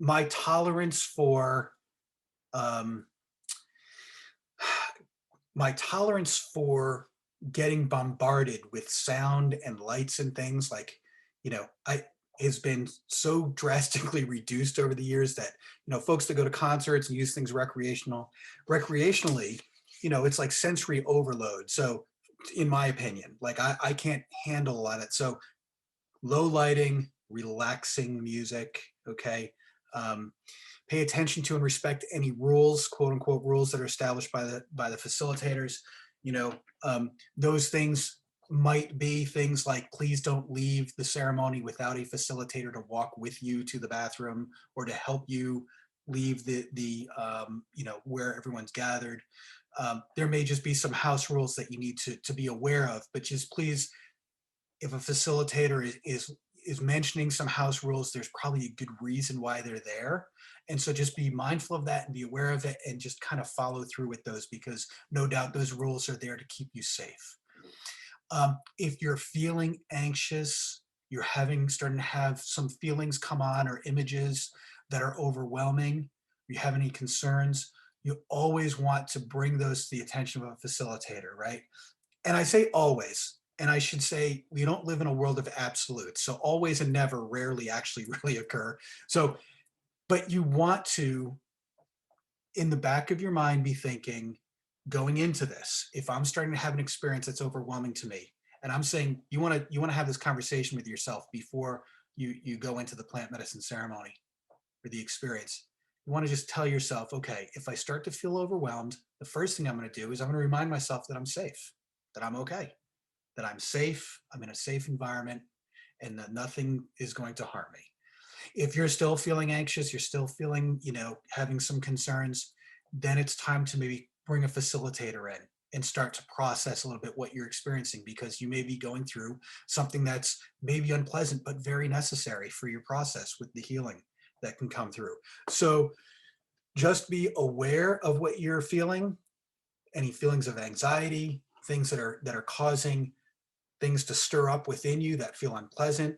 my tolerance for getting bombarded with sound and lights and things, like, you know, has been so drastically reduced over the years that, you know, folks that go to concerts and use things recreationally, you know, it's like sensory overload. So in my opinion, like I can't handle a lot of it. So low lighting, relaxing music, okay? Pay attention to and respect any rules, quote unquote rules, that are established by the facilitators. You know, those things might be things like, please don't leave the ceremony without a facilitator to walk with you to the bathroom or to help you leave the you know, where everyone's gathered. There may just be some house rules that you need to be aware of, but just please, if a facilitator is is mentioning some house rules, there's probably a good reason why they're there. And so just be mindful of that and be aware of it and just kind of follow through with those, because no doubt those rules are there to keep you safe. If you're feeling anxious, you're starting to have some feelings come on or images that are overwhelming, you have any concerns, you always want to bring those to the attention of a facilitator, right? And I say always, and I should say we don't live in a world of absolutes. So always and never rarely actually really occur. So, but you want to, in the back of your mind, be thinking, going into this, if I'm starting to have an experience that's overwhelming to me, and I'm saying you want to have this conversation with yourself before you go into the plant medicine ceremony or the experience. You want to just tell yourself, okay, if I start to feel overwhelmed, the first thing I'm going to do is I'm going to remind myself that I'm safe, that I'm okay, that I'm safe, I'm in a safe environment, and that nothing is going to harm me. If you're still feeling anxious, you're still feeling, having some concerns, then it's time to maybe bring a facilitator in and start to process a little bit what you're experiencing, because you may be going through something that's maybe unpleasant, but very necessary for your process with the healing that can come through. So just be aware of what you're feeling, any feelings of anxiety, things that are causing things to stir up within you that feel unpleasant.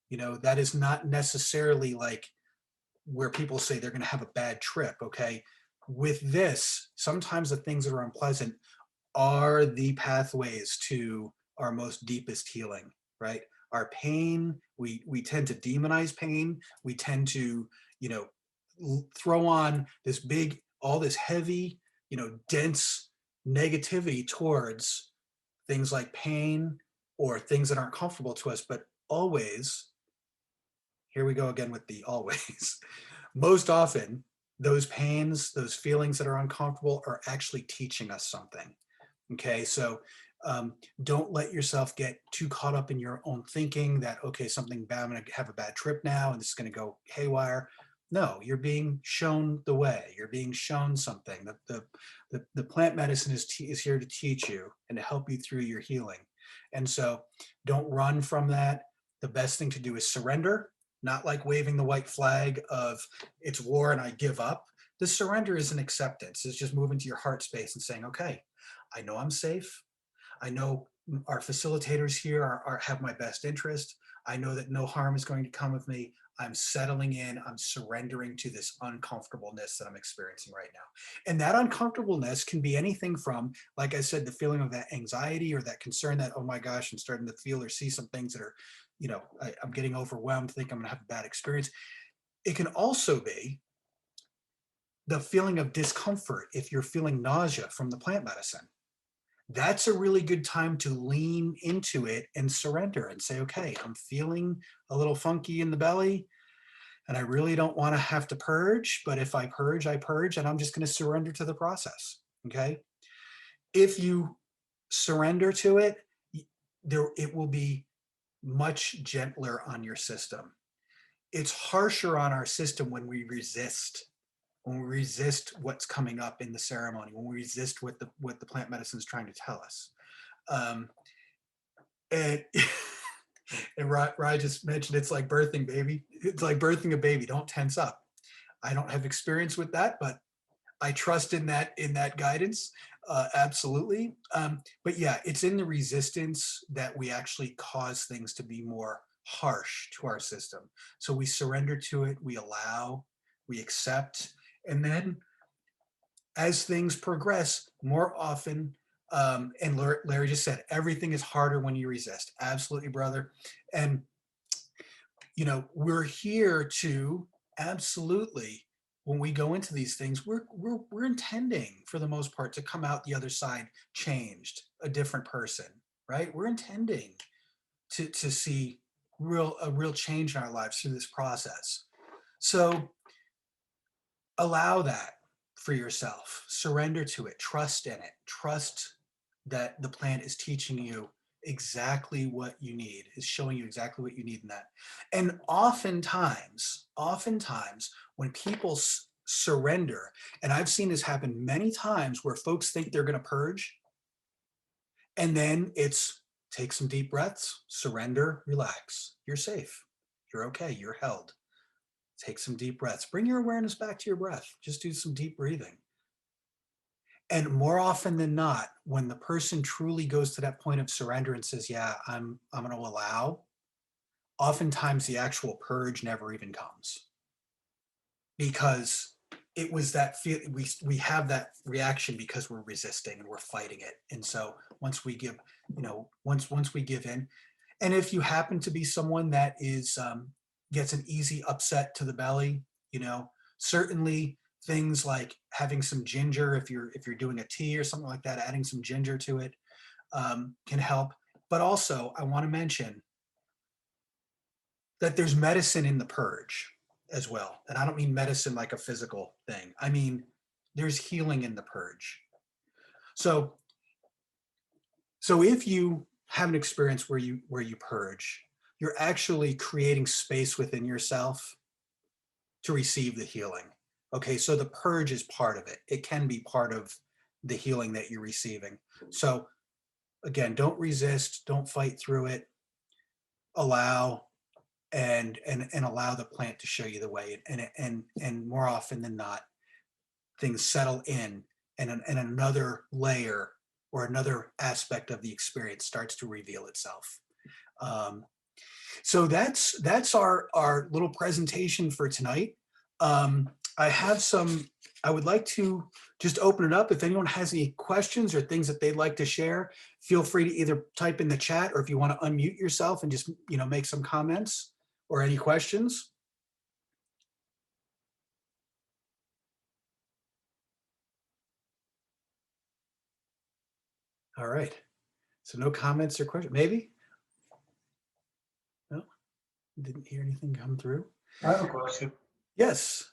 That is not necessarily like where people say they're going to have a bad trip. Okay. With this, sometimes the things that are unpleasant are the pathways to our most deepest healing, right? Our pain, we tend to demonize pain. We tend to, throw on all this heavy, dense negativity towards things like pain or things that aren't comfortable to us. But always, here we go again with the always, most often, those pains, those feelings that are uncomfortable are actually teaching us something. Okay, so don't let yourself get too caught up in your own thinking that, okay, something bad, I'm going to have a bad trip now and this is going to go haywire. No, you're being shown the way. You're being shown something. The plant medicine is here to teach you and to help you through your healing. And so don't run from that. The best thing to do is surrender, not like waving the white flag of it's war and I give up. The surrender is an acceptance. It's just moving to your heart space and saying, okay, I know I'm safe. I know our facilitators here have my best interest. I know that no harm is going to come of me. I'm settling in. I'm surrendering to this uncomfortableness that I'm experiencing right now. And that uncomfortableness can be anything from, like I said, the feeling of that anxiety or that concern that, oh my gosh, I'm starting to feel or see some things that are, I'm getting overwhelmed, think I'm going to have a bad experience. It can also be the feeling of discomfort if you're feeling nausea from the plant medicine. That's a really good time to lean into it and surrender and say, okay, I'm feeling a little funky in the belly and I really don't want to have to purge, but if I purge, and I'm just going to surrender to the process. Okay. If you surrender to it, it will be much gentler on your system. It's harsher on our system when we resist what's coming up in the ceremony, when we resist what the plant medicine is trying to tell us. And and Raj just mentioned it's like birthing, baby. It's like birthing a baby. Don't tense up. I don't have experience with that, but I trust in that guidance. Absolutely. But yeah, it's in the resistance that we actually cause things to be more harsh to our system. So we surrender to it, we allow, we accept, and then as things progress, more often, and Larry just said, everything is harder when you resist. Absolutely, brother. And, we're here to absolutely, when we go into these things, we're intending for the most part to come out the other side changed, a different person, right? We're intending to see a real change in our lives through this process. So allow that for yourself, surrender to it, trust in it, trust that the plant is teaching you exactly what you need, is showing you exactly what you need in that. And oftentimes when people surrender, and I've seen this happen many times where folks think they're going to purge, and then it's take some deep breaths, surrender, relax. You're safe. You're okay. You're held. Take some deep breaths. Bring your awareness back to your breath. Just do some deep breathing. And more often than not, when the person truly goes to that point of surrender and says, yeah, I'm going to allow, oftentimes the actual purge never even comes, because it was that feel, we have that reaction because we're resisting and we're fighting it. And so once we give, once we give in, and if you happen to be someone that is gets an easy upset to the belly, certainly things like having some ginger, if you're doing a tea or something like that, adding some ginger to it can help. But also, I want to mention that there's medicine in the purge as well. And I don't mean medicine like a physical thing. I mean, there's healing in the purge. So if you have an experience where you purge, you're actually creating space within yourself to receive the healing. Okay, so the purge is part of it. It can be part of the healing that you're receiving. So again, don't resist, don't fight through it. Allow and allow the plant to show you the way. And more often than not, things settle in, and another layer or another aspect of the experience starts to reveal itself. So that's our little presentation for tonight. I would like to just open it up. If anyone has any questions or things that they'd like to share, feel free to either type in the chat, or if you want to unmute yourself and just, make some comments or any questions. All right. So no comments or questions, maybe? No, didn't hear anything come through. I have a question. Yes.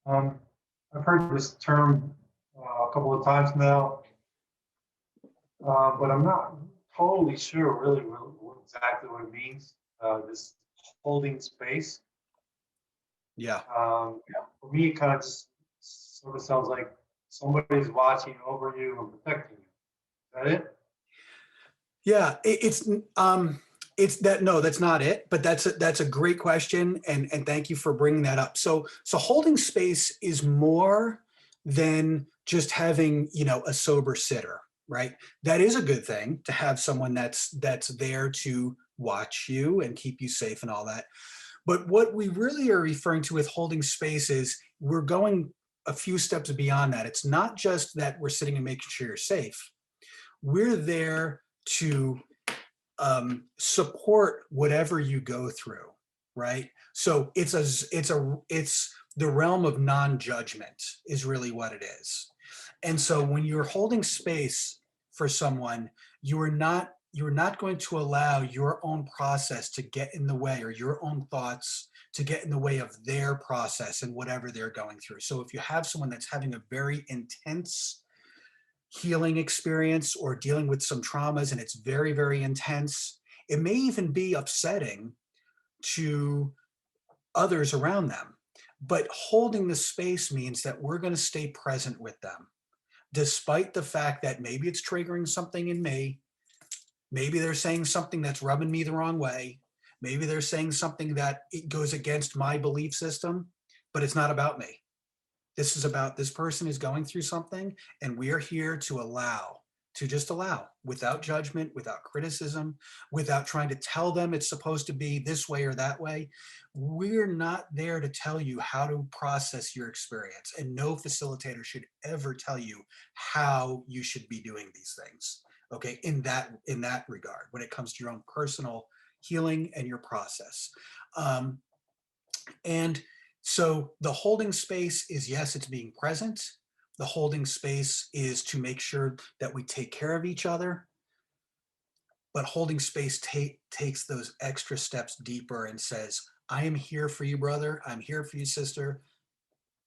I've heard this term a couple of times now, but I'm not totally sure really exactly what it means. This holding space. Yeah. For me, it kind of just sort of sounds like somebody's watching over you and protecting you. Is that it? Yeah, it's that. No, that's not it. But that's a great question, and thank you for bringing that up. So holding space is more than just having a sober sitter, right? That is a good thing, to have someone that's there to watch you and keep you safe and all that. But what we really are referring to with holding space is we're going a few steps beyond that. It's not just that we're sitting and making sure you're safe. We're there to support whatever you go through, right? So it's the realm of non-judgment is really what it is. And so when you're holding space for someone, you're not going to allow your own process to get in the way, or your own thoughts to get in the way of their process and whatever they're going through. So if you have someone that's having a very intense healing experience or dealing with some traumas and it's very, very intense, it may even be upsetting to others around them. But holding the space means that we're going to stay present with them, despite the fact that maybe it's triggering something in me. Maybe they're saying something that's rubbing me the wrong way. Maybe they're saying something that it goes against my belief system, but it's not about me. This is about this person is going through something, and we are here to just allow, without judgment, without criticism, without trying to tell them it's supposed to be this way or that way. We're not there to tell you how to process your experience, and no facilitator should ever tell you how you should be doing these things. Okay, in that regard, when it comes to your own personal healing and your process. And so the holding space is, yes, it's being present. The holding space is to make sure that we take care of each other. But holding space takes those extra steps deeper and says, I am here for you, brother. I'm here for you, sister.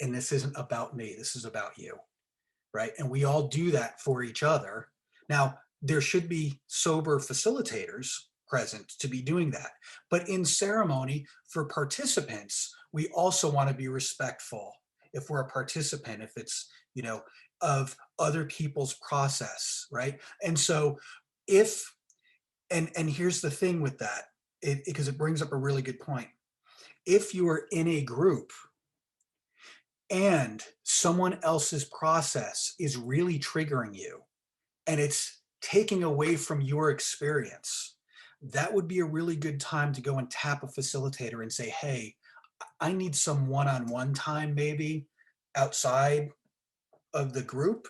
And this isn't about me. This is about you, right? And we all do that for each other. Now, there should be sober facilitators present to be doing that. But in ceremony, for participants, we also want to be respectful. If we're a participant, if it's, of other people's process, right? And so if, and here's the thing with that, because it brings up a really good point. If you are in a group and someone else's process is really triggering you and it's taking away from your experience, that would be a really good time to go and tap a facilitator and say, hey, I need some one-on-one time maybe outside of the group,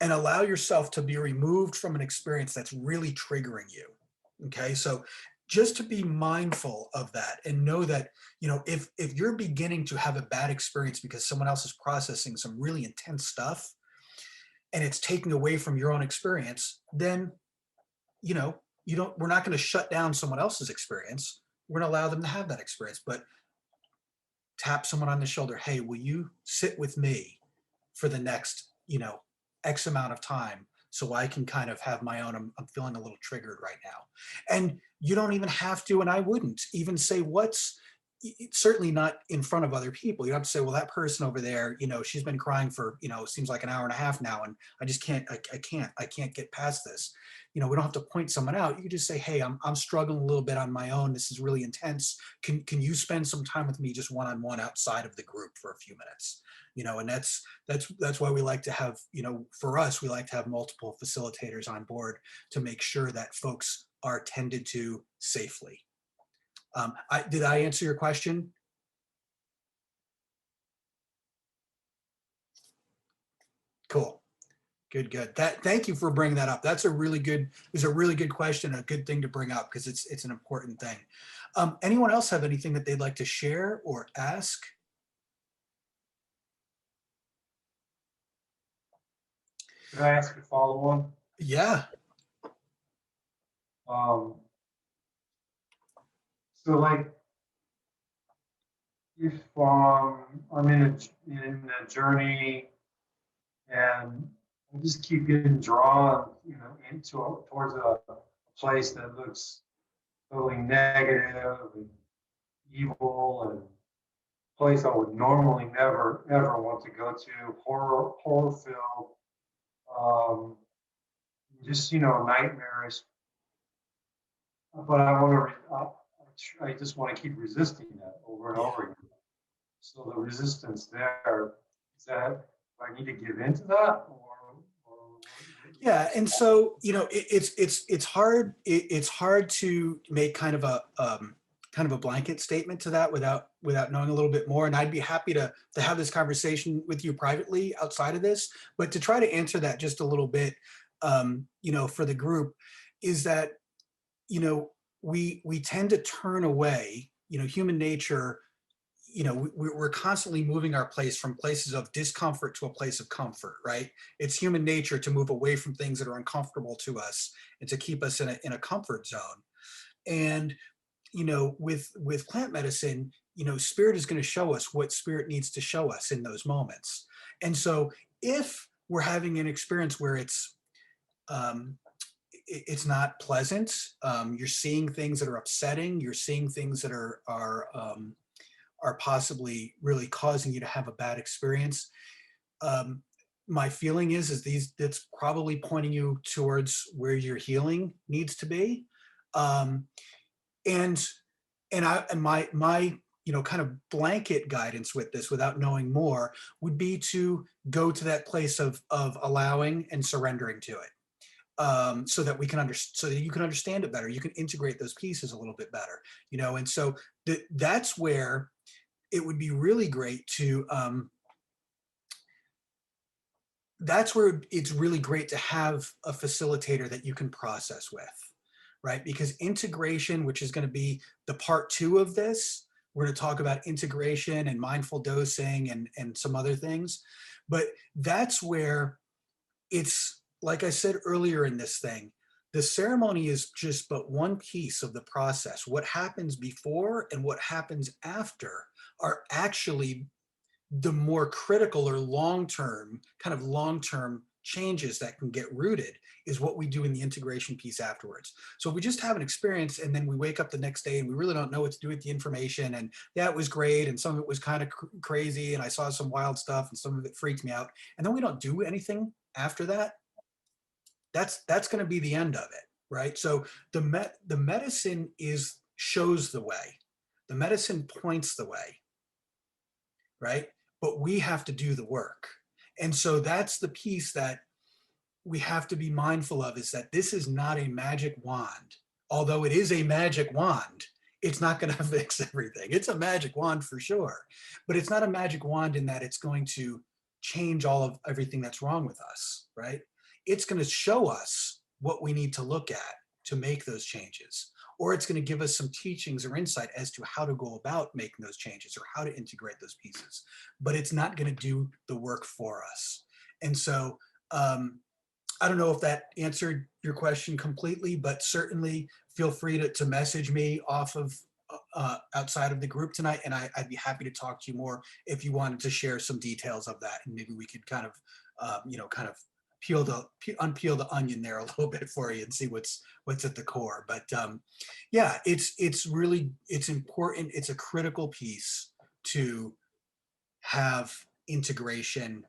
and allow yourself to be removed from an experience that's really triggering you. Okay, so just to be mindful of that and know that, you know, if you're beginning to have a bad experience because someone else is processing some really intense stuff and it's taking away from your own experience, then, you know, we're not going to shut down someone else's experience. We're going to allow them to have that experience, but tap someone on the shoulder. Hey, will you sit with me for the next, you know, X amount of time so I can kind of have my own, I'm feeling a little triggered right now. And you don't even have to, and I wouldn't even say certainly not in front of other people. You have to say, well, that person over there, you know, she's been crying for, you know, it seems like an hour and a half now, and I just can't, I can't get past this. You know, we don't have to point someone out. You can just say, hey, I'm struggling a little bit on my own. This is really intense. Can you spend some time with me just one-on-one outside of the group for a few minutes? You know, and that's why we like to have, you know, for us, we like to have multiple facilitators on board to make sure that folks are tended to safely. Did I answer your question? Cool. Good. Thank you for bringing that up. That's a really good question, a good thing to bring up because it's an important thing. Anyone else have anything that they'd like to share or ask? Can I ask a follow-on? Yeah. So like, if I'm in a journey and I just keep getting drawn, you know, towards a place that looks totally negative and evil, and a place I would normally never ever want to go to, horror filled, um, just, you know, nightmarish. But I just want to keep resisting that over and over again. So the resistance there, is that, do I need to give into that, or Yeah, and so, you know, it's hard to make kind of a blanket statement to that without knowing a little bit more. And I'd be happy to have this conversation with you privately outside of this. But to try to answer that just a little bit, you know, for the group, is that, you know, we tend to turn away. You know, human nature, you know, we're constantly moving our place from places of discomfort to a place of comfort, right? It's human nature to move away from things that are uncomfortable to us and to keep us in a comfort zone. And, you know, with plant medicine, you know, spirit is going to show us what spirit needs to show us in those moments. And so if we're having an experience where it's not pleasant, you're seeing things that are upsetting, you're seeing things that are possibly really causing you to have a bad experience. My feeling is that's probably pointing you towards where your healing needs to be. And my you know, kind of blanket guidance with this, without knowing more, would be to go to that place of allowing and surrendering to it. So that so that you can understand it better, you can integrate those pieces a little bit better, you know. And so that's where it would be really great to that's where it's really great to have a facilitator that you can process with, right? Because integration, which is going to be the part 2 of this, we're going to talk about integration and mindful dosing and some other things. But that's where it's, like I said earlier in this thing, the ceremony is just but one piece of the process. What happens before and what happens after are actually the more critical or long-term changes that can get rooted, is what we do in the integration piece afterwards. So if we just have an experience and then we wake up the next day and we really don't know what to do with the information, and yeah, it was great, and some of it was kind of crazy, and I saw some wild stuff, and some of it freaked me out, and then we don't do anything after that, that's going to be the end of it, right? So the medicine shows the way. The medicine points the way, right? But we have to do the work. And so that's the piece that we have to be mindful of, is that this is not a magic wand. Although it is a magic wand, it's not going to fix everything. It's a magic wand for sure, but it's not a magic wand in that it's going to change all of everything that's wrong with us, right? It's going to show us what we need to look at to make those changes, or it's going to give us some teachings or insight as to how to go about making those changes or how to integrate those pieces, but it's not going to do the work for us. And so I don't know if that answered your question completely, but certainly feel free to message me off of outside of the group tonight, and I'd be happy to talk to you more if you wanted to share some details of that, and maybe we could kind of kind of unpeel the onion there a little bit for you and see what's at the core. But yeah, it's really, it's important. It's a critical piece to have integration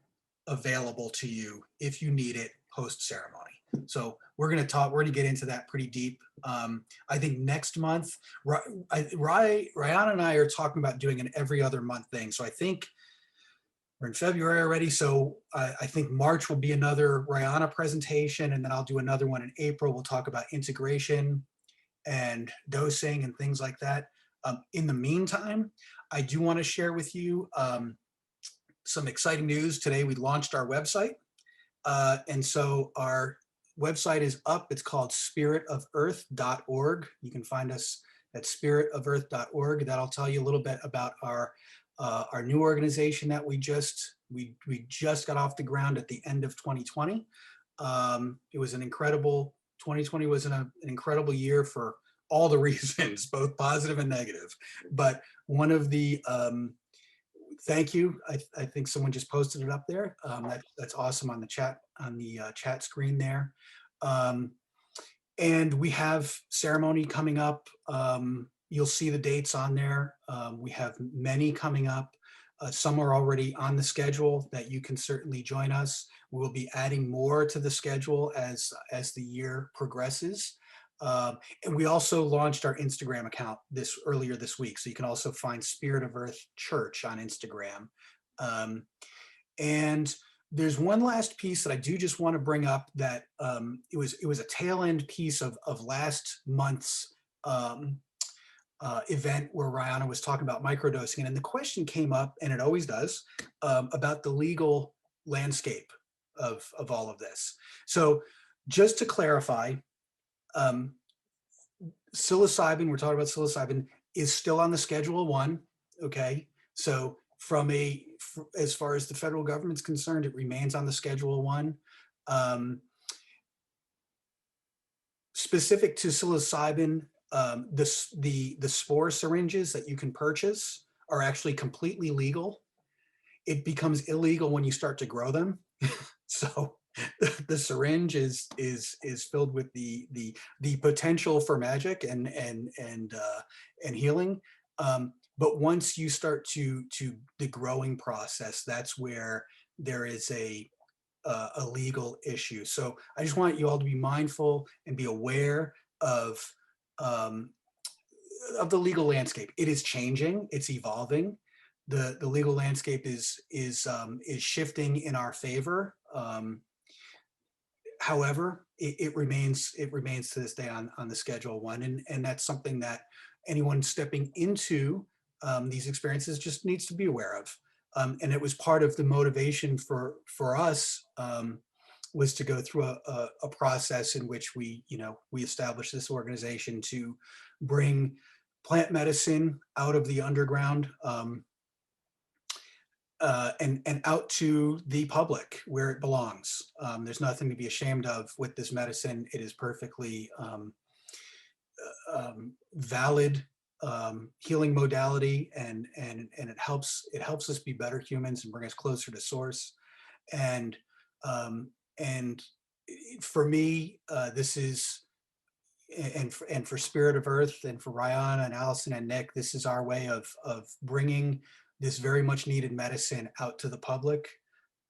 available to you if you need it post ceremony. So we're going to get into that pretty deep. I think next month, Ryan and I are talking about doing an every other month thing. So I think we're in February already. So I think March will be another Rihanna presentation, and then I'll do another one in April. We'll talk about integration and dosing and things like that. In the meantime, I do want to share with you some exciting news. Today we launched our website. And so our website is up. It's called spiritofearth.org. You can find us at spiritofearth.org. That'll tell you a little bit about our new organization that we just got off the ground at the end of 2020. It was an incredible, 2020 was an incredible year for all the reasons, both positive and negative. But one of the, thank you. I think someone just posted it up there. That's awesome on the chat screen there. And we have ceremony coming up. You'll see the dates on there. We have many coming up. Some are already on the schedule that you can certainly join us. We'll be adding more to the schedule as the year progresses. And we also launched our Instagram account earlier this week. So you can also find Spirit of Earth Church on Instagram. And there's one last piece that I do just want to bring up that it was a tail end piece of last month's event where Rihanna was talking about microdosing. And the question came up, and it always does, about the legal landscape of all of this. So just to clarify, psilocybin, we're talking about psilocybin, is still on the Schedule 1, okay? So as far as the federal government's concerned, it remains on the Schedule 1. Specific to psilocybin, the spore syringes that you can purchase are actually completely legal. It becomes illegal when you start to grow them. So the syringe is filled with the potential for magic and healing. But once you start to the growing process, that's where there is a legal issue. So I just want you all to be mindful and be aware of the legal landscape. It is changing. It's evolving. The legal landscape is shifting in our favor. However, it remains to this day on the Schedule 1, and that's something that anyone stepping into these experiences just needs to be aware of. And it was part of the motivation for us was to go through a process in which we established this organization to bring plant medicine out of the underground and out to the public where it belongs. There's nothing to be ashamed of with this medicine. It is perfectly valid healing modality, and it helps us be better humans and bring us closer to source. And for me, this is, and for Spirit of Earth, and for Rihanna and Allison and Nick, this is our way of bringing this very much needed medicine out to the public.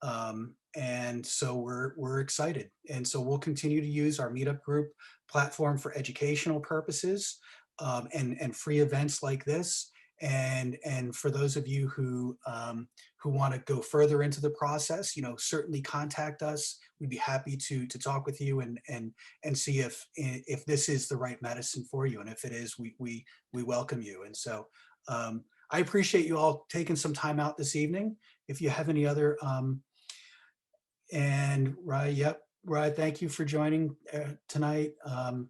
And so we're excited. And so we'll continue to use our meetup group platform for educational purposes, and free events like this. And for those of you who want to go further into the process, certainly contact us. We'd be happy to talk with you and see if this is the right medicine for you. And if it is, we welcome you. And so I appreciate you all taking some time out this evening. If you have any other and Ryan, thank you for joining tonight.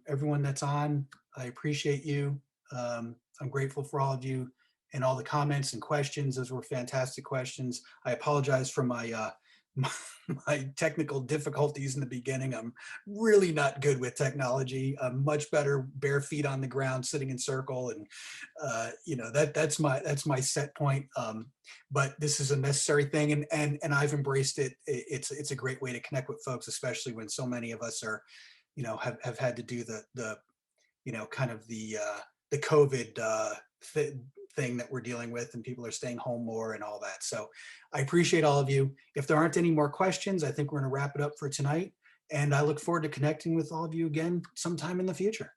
Everyone that's on, I appreciate you. I'm grateful for all of you and all the comments and questions. Those were fantastic questions. I apologize for my my technical difficulties in the beginning. I'm really not good with technology. I'm much better bare feet on the ground, sitting in circle, and that's my set point. But this is a necessary thing, and I've embraced it. It's a great way to connect with folks, especially when so many of us are, have had to do the kind of the COVID thing that we're dealing with, and people are staying home more and all that. So I appreciate all of you. If there aren't any more questions, I think we're going to wrap it up for tonight. And I look forward to connecting with all of you again sometime in the future.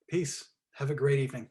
Peace. Have a great evening.